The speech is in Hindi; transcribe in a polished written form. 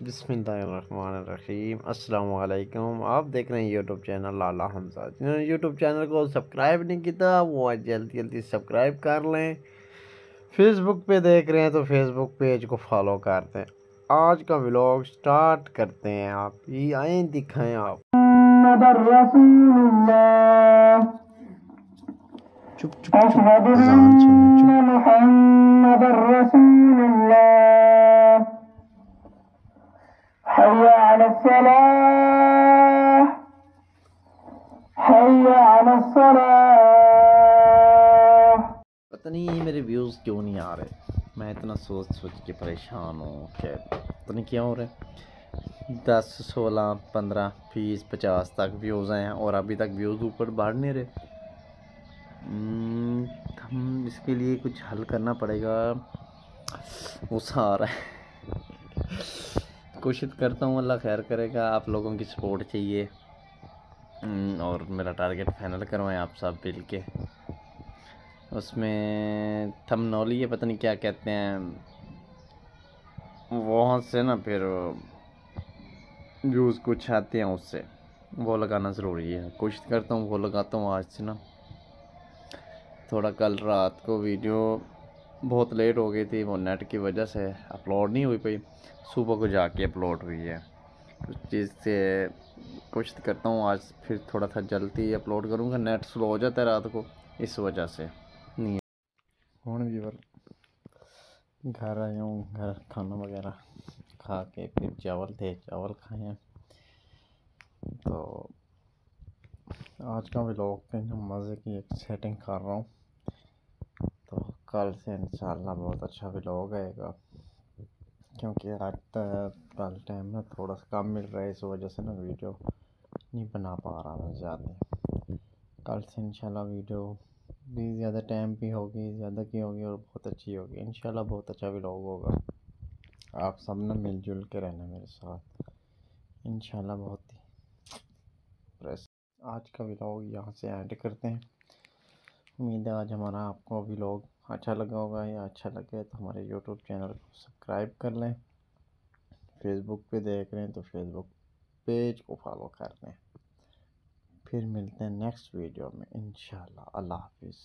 बिस्मिल्लाहिर्रहमानिर्रहीम। अस्सलाम वालेकुम। आप देख रहे हैं यूट्यूब चैनल लाला हमजा। जिन्होंने यूट्यूब चैनल को सब्सक्राइब नहीं किया वो आज जल्दी जल्दी सब्सक्राइब कर लें। फेसबुक पे देख रहे हैं तो फेसबुक पेज को फॉलो कर दें। आज का व्लॉग स्टार्ट करते हैं। आप ही आए दिखाएं आप। चुप चुप चुप अज़ान सुने चुप। हय्या अलस्सलाह हय्या अलस्सलाह। पता नहीं मेरे व्यूज़ क्यों नहीं आ रहे। मैं इतना सोच सोच के परेशान हूँ कि पता नहीं क्या हो रहा है। 10, 16, 15, 20, 50 तक व्यूज़ हैं और अभी तक व्यूज़ ऊपर बढ़ नहीं रहे। हम इसके लिए कुछ हल करना पड़ेगा। गुस्सा आ रहा है। कोशिश करता हूँ, अल्लाह खैर करेगा। आप लोगों की सपोर्ट चाहिए और मेरा टारगेट फाइनल करवाएं आप सब मिल के। उसमें थंबनेल ये पता नहीं क्या कहते हैं, वहाँ से ना फिर व्यूज़ कुछ आते हैं, उससे वो लगाना ज़रूरी है। कोशिश करता हूँ वो लगाता हूँ आज से ना। थोड़ा कल रात को वीडियो बहुत लेट हो गई थी, वो नेट की वजह से अपलोड नहीं हुई पाई। सुबह को जाके अपलोड हुई है। उस चीज़ से कोशिश करता हूँ आज फिर थोड़ा सा जल्दी अपलोड करूँगा। नेट स्लो हो जाता है रात को, इस वजह से नहीं। हूँ व्यूअर घर आया हूँ, घर खाना वगैरह खा के फिर चावल थे, चावल खाए हैं। तो आज का व्लॉग पे मज़े की एक सेटिंग कर रहा हूँ। तो कल से इंशाल्लाह बहुत अच्छा व्लॉग आएगा, क्योंकि आज कल टाइम ना थोड़ा सा कम मिल रहा है, इस वजह से ना वीडियो नहीं बना पा रहा मैं ज़्यादा। कल से इंशाल्लाह वीडियो भी ज़्यादा टाइम भी होगी, ज़्यादा की होगी और बहुत अच्छी होगी इंशाल्लाह। बहुत अच्छा व्लॉग होगा। आप सब ने मिलजुल के रहना मेरे साथ इंशाल्लाह। बहुत ही प्रेस आज का व्लॉग यहाँ से एंड करते हैं। उम्मीद है आज हमारा आपको व्लॉग अच्छा लगा होगा। या अच्छा लगे तो हमारे यूट्यूब चैनल को सब्सक्राइब कर लें। फेसबुक पे देख रहे हैं तो फेसबुक पेज को फॉलो कर लें। फिर मिलते हैं नेक्स्ट वीडियो में इंशाल्लाह। अल्लाह हाफिज़।